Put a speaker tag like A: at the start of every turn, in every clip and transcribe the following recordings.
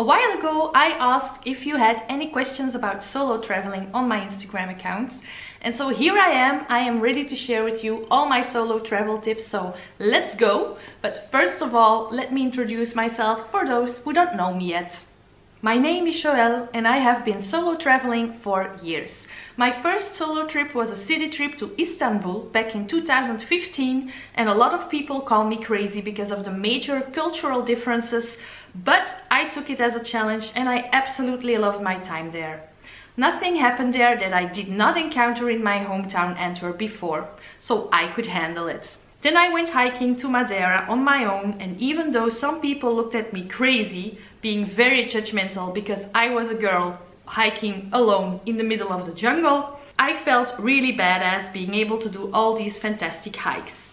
A: A while ago, I asked if you had any questions about solo traveling on my Instagram account. And so here I am ready to share with you all my solo travel tips, so let's go. But first of all, let me introduce myself for those who don't know me yet. My name is Joëlle and I have been solo traveling for years. My first solo trip was a city trip to Istanbul back in 2015, and a lot of people call me crazy because of the major cultural differences, but I took it as a challenge and I absolutely loved my time there. Nothing happened there that I did not encounter in my hometown Antwerp before, so I could handle it. Then I went hiking to Madeira on my own, and even though some people looked at me crazy, being very judgmental because I was a girl hiking alone in the middle of the jungle, I felt really badass being able to do all these fantastic hikes.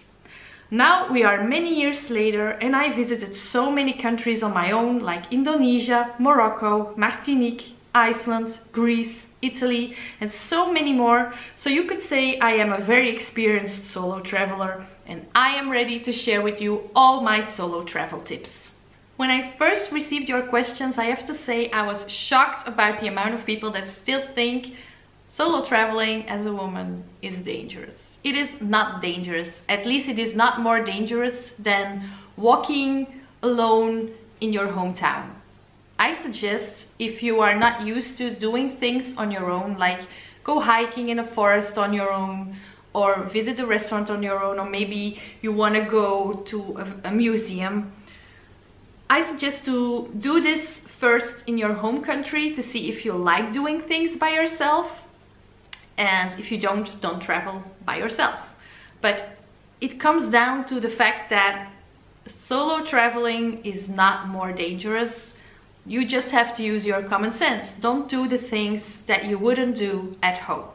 A: Now we are many years later and I visited so many countries on my own, like Indonesia, Morocco, Martinique, Iceland, Greece, Italy, and so many more. So you could say I am a very experienced solo traveler, and I am ready to share with you all my solo travel tips. When I first received your questions, I have to say I was shocked about the amount of people that still think solo traveling as a woman is dangerous. It is not dangerous. At least it is not more dangerous than walking alone in your hometown. I suggest, if you are not used to doing things on your own, like go hiking in a forest on your own, or visit a restaurant on your own, or maybe you want to go to a museum, I suggest to do this first in your home country to see if you like doing things by yourself. And if you don't travel by yourself. But it comes down to the fact that solo traveling is not more dangerous. You just have to use your common sense. Don't do the things that you wouldn't do at home.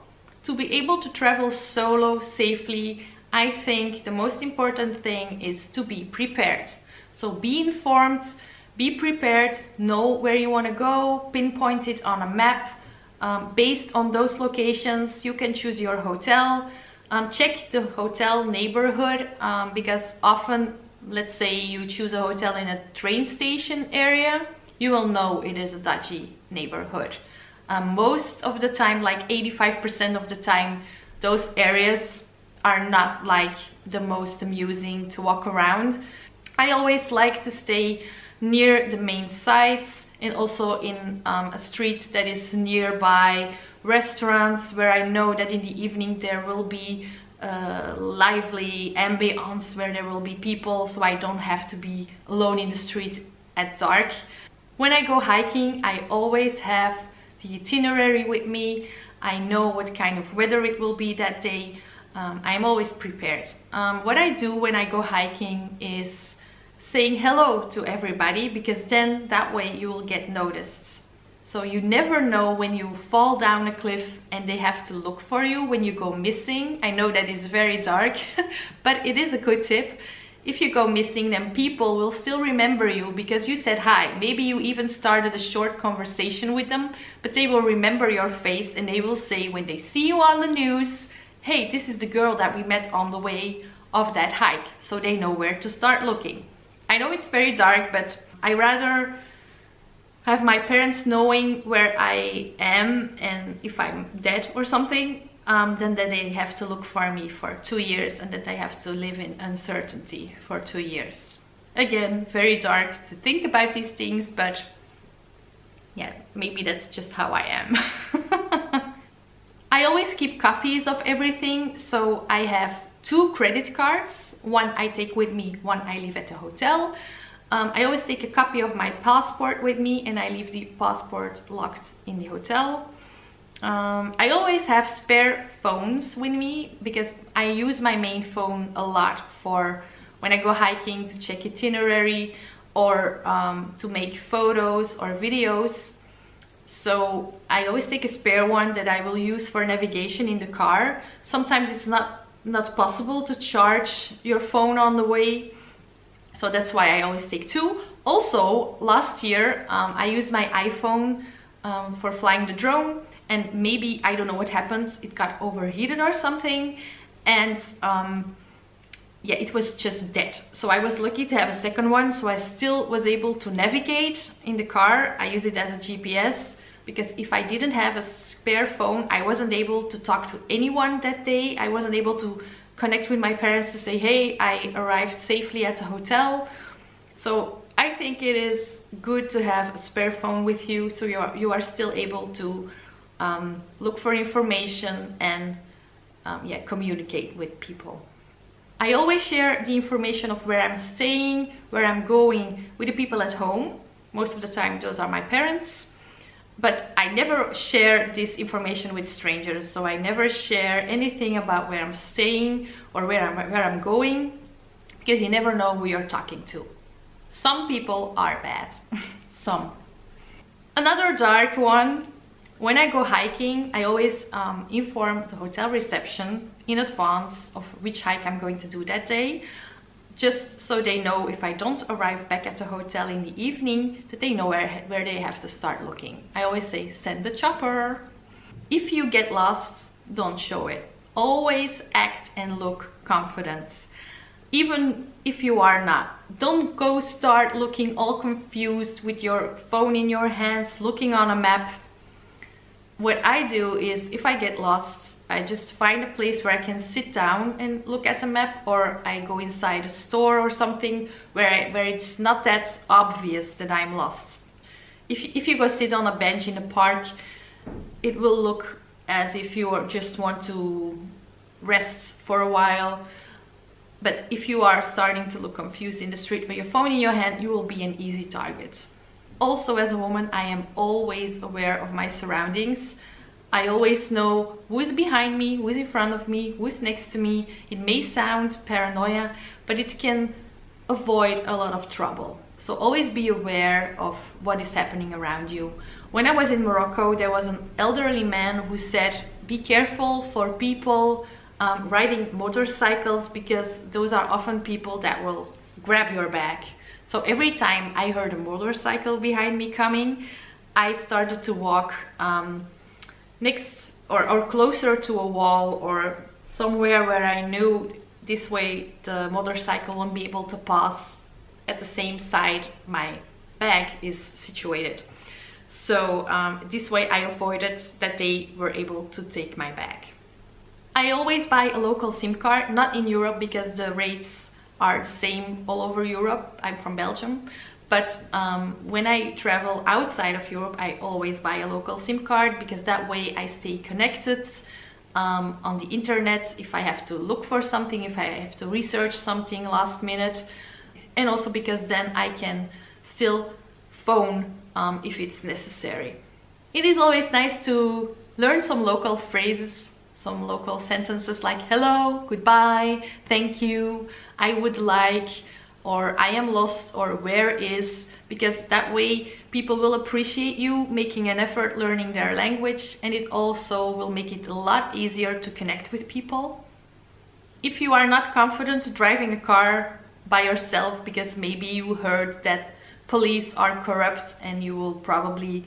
A: To be able to travel solo safely, I think the most important thing is to be prepared. So be informed, be prepared, know where you want to go, pinpoint it on a map. Based on those locations, you can choose your hotel. Check the hotel neighborhood because often, let's say you choose a hotel in a train station area, you will know it is a dodgy neighborhood. Most of the time, like 85% of the time, those areas are not like the most amusing to walk around. I always like to stay near the main sites and also in a street that is nearby restaurants where I know that in the evening there will be lively ambience, where there will be people, so I don't have to be alone in the street at dark. When I go hiking, I always have the itinerary with me. I know what kind of weather it will be that day. I'm always prepared. What I do when I go hiking is saying hello to everybody, because then that way you will get noticed. So you never know when you fall down a cliff and they have to look for you when you go missing. I know that is very dark, but it is a good tip. If you go missing, then people will still remember you because you said hi. Maybe you even started a short conversation with them, but they will remember your face and they will say when they see you on the news, hey, this is the girl that we met on the way of that hike. So they know where to start looking. I know it's very dark, but I rather have my parents knowing where I am and if I'm dead or something, than that they have to look for me for 2 years and that I have to live in uncertainty for 2 years. Again, very dark to think about these things, but yeah, maybe that's just how I am. I always keep copies of everything, so I have 2 credit cards. One I take with me, one I leave at the hotel. I always take a copy of my passport with me and I leave the passport locked in the hotel. I always have spare phones with me because I use my main phone a lot for when I go hiking, to check itinerary or to make photos or videos. So I always take a spare one that I will use for navigation in the car. Sometimes it's not possible to charge your phone on the way, so that's why I always take 2. Also, last year I used my iPhone for flying the drone, and maybe, I don't know what happened, it got overheated or something, and yeah, it was just dead. So I was lucky to have a second one, so I still was able to navigate in the car. I use it as a GPS, because if I didn't have a spare phone, I wasn't able to talk to anyone that day. I wasn't able to connect with my parents to say, hey, I arrived safely at the hotel. So I think it is good to have a spare phone with you, so you are still able to look for information and yeah, communicate with people. I always share the information of where I'm staying, where I'm going with the people at home. Most of the time those are my parents. But I never share this information with strangers, so I never share anything about where I'm staying or where I'm going, because you never know who you're talking to. Some people are bad. Some. Another dark one, when I go hiking, I always inform the hotel reception in advance of which hike I'm going to do that day, just so they know if I don't arrive back at the hotel in the evening, that they know where they have to start looking. I always say, send the chopper. If you get lost, don't show it. Always act and look confident. Even if you are not. Don't go start looking all confused with your phone in your hands, looking on a map. What I do is, if I get lost, I just find a place where I can sit down and look at the map, or I go inside a store or something where it's not that obvious that I'm lost. If you go sit on a bench in a park, it will look as if you just want to rest for a while. But if you are starting to look confused in the street with your phone in your hand, you will be an easy target. Also, as a woman, I am always aware of my surroundings. I always know who is behind me, who is in front of me, who is next to me. It may sound paranoia, but it can avoid a lot of trouble. So always be aware of what is happening around you. When I was in Morocco, there was an elderly man who said, be careful for people riding motorcycles, because those are often people that will grab your bag. So every time I heard a motorcycle behind me coming, I started to walk next or closer to a wall or somewhere where I knew this way the motorcycle won't be able to pass at the same side my bag is situated. So this way I avoided that they were able to take my bag. I always buy a local SIM card, not in Europe because the rates are the same all over Europe. I'm from Belgium. But when I travel outside of Europe, I always buy a local SIM card, because that way I stay connected on the internet if I have to look for something, if I have to research something last minute. And also because then I can still phone if it's necessary. It is always nice to learn some local phrases, some local sentences like hello, goodbye, thank you, I would like, or I am lost, or where is, because that way people will appreciate you making an effort learning their language, and it also will make it a lot easier to connect with people. If you are not confident driving a car by yourself because maybe you heard that police are corrupt and you will probably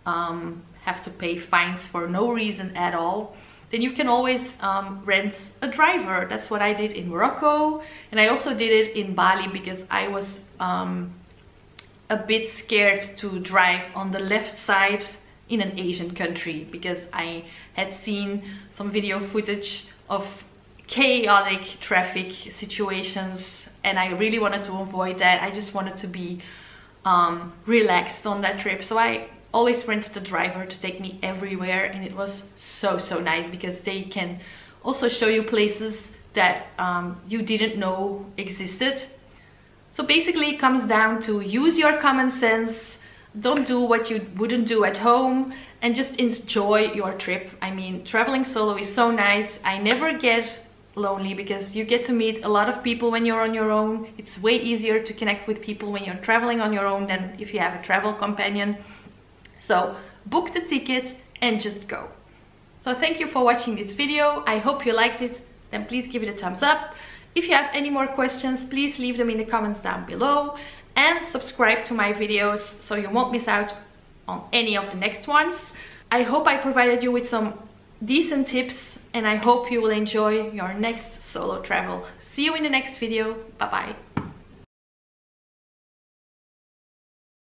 A: have to pay fines for no reason at all, then you can always rent a driver. That's what I did in Morocco, and I also did it in Bali because I was a bit scared to drive on the left side in an Asian country, because I had seen some video footage of chaotic traffic situations and I really wanted to avoid that. I just wanted to be relaxed on that trip, so I always rented a driver to take me everywhere, and it was so nice because they can also show you places that you didn't know existed. So basically it comes down to use your common sense, don't do what you wouldn't do at home, and just enjoy your trip. I mean, traveling solo is so nice. I never get lonely because you get to meet a lot of people when you're on your own. It's way easier to connect with people when you're traveling on your own than if you have a travel companion. So book the ticket and just go. So thank you for watching this video. I hope you liked it. Then please give it a thumbs up. If you have any more questions, please leave them in the comments down below, and subscribe to my videos so you won't miss out on any of the next ones. I hope I provided you with some decent tips, and I hope you will enjoy your next solo travel. See you in the next video. Bye bye.